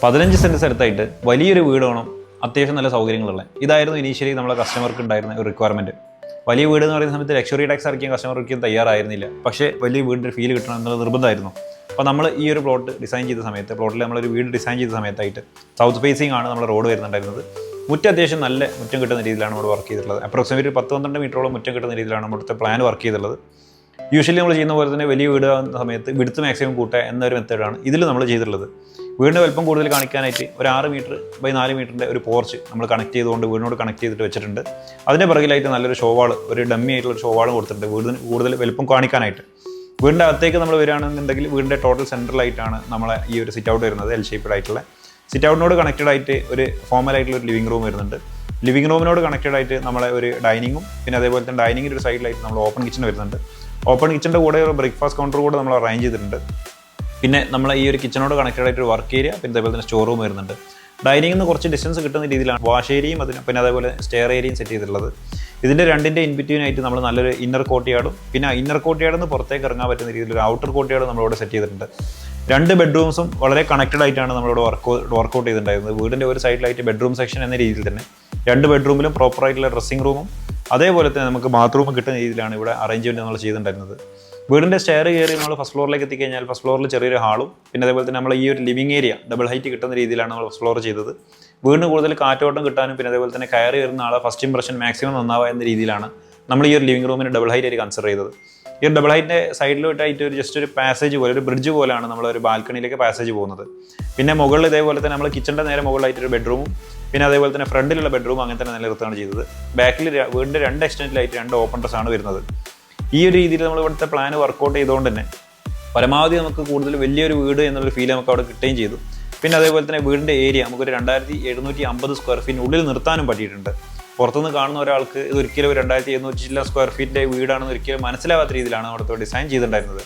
15 cent സ്ഥലത്തായിട്ട് വലിയൊരു വീട് വേണം, അത്യാവശ്യം നല്ല സൗകര്യങ്ങളുള്ള. ഇതായിരുന്നു ഇനീഷ്യലി നമ്മളെ കസ്റ്റമർക്ക് ഉണ്ടായിരുന്ന ഒരു റിക്വയർമെൻറ്റ്. വലിയ വീട് എന്ന് പറയുന്ന സമയത്ത് ലക്ഷറി ടാക്സ് ഇറക്കിയ കസ്റ്റമർക്ക് തയ്യാറായിരുന്നില്ല. പക്ഷേ വലിയ വീടിൻ്റെ ഫീൽ കിട്ടണം എന്നുള്ളത് നിർബന്ധമായിരുന്നു. അപ്പോൾ നമ്മൾ ഈ ഒരു പ്ലോട്ട് ഡിസൈൻ ചെയ്ത സമയത്ത്, പ്ലോട്ടിൽ നമ്മളൊരു വീട് ഡിസൈൻ ചെയ്ത സമയത്തായിട്ട് സൗത്ത് ഫേസിംഗ് ആണ് നമ്മുടെ റോഡ് വരുന്നുണ്ടായിരുന്നത്. മുറ്റം അത്യാവശ്യം നല്ല മുറ്റം കിട്ടുന്ന രീതിയിലാണ് നമ്മൾ വർക്ക് ചെയ്തിട്ടുള്ളത്. അപ്രോക്സിമേറ്റ് 10-12 മീറ്ററോളം മുറ്റം കിട്ടുന്ന രീതിയിലാണ് നമ്മുടെ പ്ലാൻ വർക്ക് ചെയ്തിട്ടുള്ളത്. യൂഷ്വലി നമ്മൾ ചെയ്യുന്ന പോലെ തന്നെ വലിയ വീട് ആകുന്ന സമയത്ത് വിടുത്ത് മാക്സിമം കൂട്ടുക എന്നൊരു മെത്തേഡാണ് ഇതിൽ നമ്മൾ ചെയ്തിട്ടുള്ളത്. വീടിൻ്റെ വലുപ്പം കൂടുതൽ കാണിക്കാനായിട്ട് ഒരു 6 മീറ്റർ ബൈ 4 മീറ്ററിൻ്റെ ഒരു പോർച്ച് നമ്മൾ കണക്ട് ചെയ്തുകൊണ്ട് വീടിനോട് കണക്ട് ചെയ്തിട്ട് വെച്ചിട്ടുണ്ട്. അതിൻ്റെ പിറകിലായിട്ട് നല്ലൊരു ഷോവാൾ, ഒരു ഡമ്മി ആയിട്ടുള്ള ഒരു ഷോവാളും കൊടുത്തിട്ടുണ്ട് വീടിന് കൂടുതൽ വലുപ്പം കാണിക്കാനായിട്ട്. വീടിൻ്റെ അകത്തേക്ക് നമ്മൾ വരികയാണെന്നുണ്ടെങ്കിൽ വീടിൻ്റെ ടോട്ടൽ സെൻട്രലായിട്ടാണ് നമ്മളെ ഈ ഒരു സിറ്റ് ഔട്ട് വരുന്നത്. എൽ ഷേപ്ഡ് ആയിട്ടുള്ള സിറ്റ് ഔട്ടിനോട് കണക്റ്റഡ് ആയിട്ട് ഒരു ഫോമൽ ആയിട്ടുള്ള ഒരു ലിവിംഗ് റൂം വരുന്നുണ്ട്. ലിവിംഗ് റൂമിനോട് കണക്റ്റഡ് ആയിട്ട് നമ്മളെ ഒരു ഡൈനിങ്ങും, പിന്നെ അതേപോലെ തന്നെ ഡൈനിങ്ങിൻ്റെ ഒരു സൈഡിലായിട്ട് നമ്മൾ ഓപ്പൺ കിച്ചൺ വരുന്നുണ്ട്. ഓപ്പൺ കിച്ചൻ്റെ കൂടെ ഒരു ബ്രേക്ക്ഫാസ്റ്റ് കൗണ്ടർ കൂടെ നമ്മൾ അറേഞ്ച് ചെയ്തിട്ടുണ്ട്. പിന്നെ നമ്മൾ ഈ ഒരു കിച്ചണോട് കണക്റ്റഡ് ആയിട്ട് ഒരു വർക്ക് ഏരിയ, പിന്നെ അതേപോലെ തന്നെ സ്റ്റോർ റൂം വരുന്നുണ്ട്. ഡൈനിങ്ങിൽ നിന്ന് കുറച്ച് ഡിസ്റ്റൻസ് കിട്ടുന്ന രീതിയിലാണ് വാഷ് ഏരിയയും പിന്നെ അതേപോലെ സ്റ്റെയർ ഏരിയയും സെറ്റ് ചെയ്തിട്ടുള്ളത്. ഇതിൻ്റെ രണ്ടിൻ്റെ ഇൻബിറ്റ്വീനായിട്ട് നമ്മൾ നല്ലൊരു ഇന്നർ കോർട്ട്യാർഡും, പിന്നെ ഇന്നർ കോർട്ട്യാർഡിൽ നിന്ന് പുറത്തേക്ക് ഇറങ്ങാൻ പറ്റുന്ന രീതിയിൽ ഒരു ഔട്ടർ കോർട്ട്യാർഡ് നമ്മളിവിടെ സെറ്റ് ചെയ്തിട്ടുണ്ട്. 2 ബെഡ്റൂംസും വളരെ കണക്റ്റഡ് ആയിട്ടാണ് നമ്മളിവിടെ വർക്കൗട്ട് ചെയ്തിട്ടുണ്ടായിരുന്നത്. വീടിൻ്റെ ഒരു സൈഡിലായിട്ട് ബെഡ്റൂം സെക്ഷൻ എന്ന രീതിയിൽ തന്നെ 2 ബെഡ്റൂമിലും പ്രോപ്പറായിട്ടുള്ള ഡ്രസ്സിംഗ് റൂമും അതേപോലെ തന്നെ നമുക്ക് ബാത്റൂമും കിട്ടുന്ന രീതിയിലാണ് ഇവിടെ അറേഞ്ച്മെൻറ്റ് നമ്മൾ ചെയ്തിട്ടുണ്ടായിരുന്നത്. വീടിൻ്റെ സ്റ്റെയർ കയറി നമ്മൾ ഫസ്റ്റ് ഫ്ലോറിലേക്ക് എത്തിക്കഴിഞ്ഞാൽ ഫസ്റ്റ് ഫ്ലോറിൽ ചെറിയൊരു ഹാളും, പിന്നെ അതേപോലെ തന്നെ നമ്മൾ ഈ ഒരു ലിവിംഗ് ഏരിയ ഡബിൾ ഹൈറ്റ് കിട്ടുന്ന രീതിയിലാണ് നമ്മൾ ഫസ്റ്റ് ഫ്ലോർ ചെയ്തത്. വീടിന് കൂടുതൽ കാറ്റോട്ടം കിട്ടാനും, പിന്നെ അതേപോലെ തന്നെ കയറി വരുന്ന ആളെ ഫസ്റ്റ് ഇംപ്രഷൻ മാക്സിമം നന്നാവുക എന്ന രീതിയിലാണ് നമ്മൾ ഈ ഒരു ലിവിംഗ് റൂമിന് ഡബിൾ ഹൈറ്റ് ആയിട്ട് കൺസിഡർ ചെയ്തത്. ഈ ഒരു ഡബിൾ ഹൈറ്റിൻ്റെ സൈഡിലോട്ടായിട്ട് ഒരു ജസ്റ്റ് ഒരു പാസേജ് പോലെ, ഒരു ബ്രിഡ്ജ് പോലെയാണ് നമ്മളൊരു ബാൽക്കണിയിലേക്ക് പാസേജ് പോകുന്നത്. പിന്നെ മുകളിൽ ഇതേപോലെ തന്നെ നമ്മൾ കിച്ചൻ്റെ നേരെ മുകളിലായിട്ട് ഒരു ബെഡ്റൂമും, പിന്നെ അതേപോലെ തന്നെ ഫ്രണ്ടിലുള്ള ബെഡ്റൂം അങ്ങനെ തന്നെ നിലനിർത്തുകയാണ് ചെയ്തത്. ബാക്കിൽ വീടിൻ്റെ 2 എക്സ്റ്റൻറ്റിലായിട്ട് 2 ഓപ്പൺ ഡ്രസ്സാണ് വരുന്നത്. ഈ ഒരു രീതിയിൽ നമ്മൾ ഇവിടുത്തെ പ്ലാൻ വർക്കൗട്ട് ചെയ്തുകൊണ്ട് തന്നെ പരമാവധി നമുക്ക് കൂടുതൽ വലിയൊരു വീട് എന്നുള്ളൊരു ഫീൽ നമുക്ക് അവിടെ കിട്ടുകയും ചെയ്തു. പിന്നെ അതേപോലെ തന്നെ വീടിൻ്റെ ഏരിയ നമുക്കൊരു 2750 സ്ക്വയർ ഫീറ്റിന് ഉള്ളിൽ നിർത്താനും പറ്റിയിട്ടുണ്ട്. പുറത്തുനിന്ന് കാണുന്ന ഒരാൾക്ക് ഇതൊരിക്കലും ഒരു 2700 സ്ക്വയർ ഫീറ്റിൻ്റെ വീടാണെന്ന് ഒരിക്കലും മനസ്സിലാവാത്ത രീതിയിലാണ് അവിടുത്തെ ഡിസൈൻ ചെയ്തിട്ടുണ്ടായിരുന്നത്.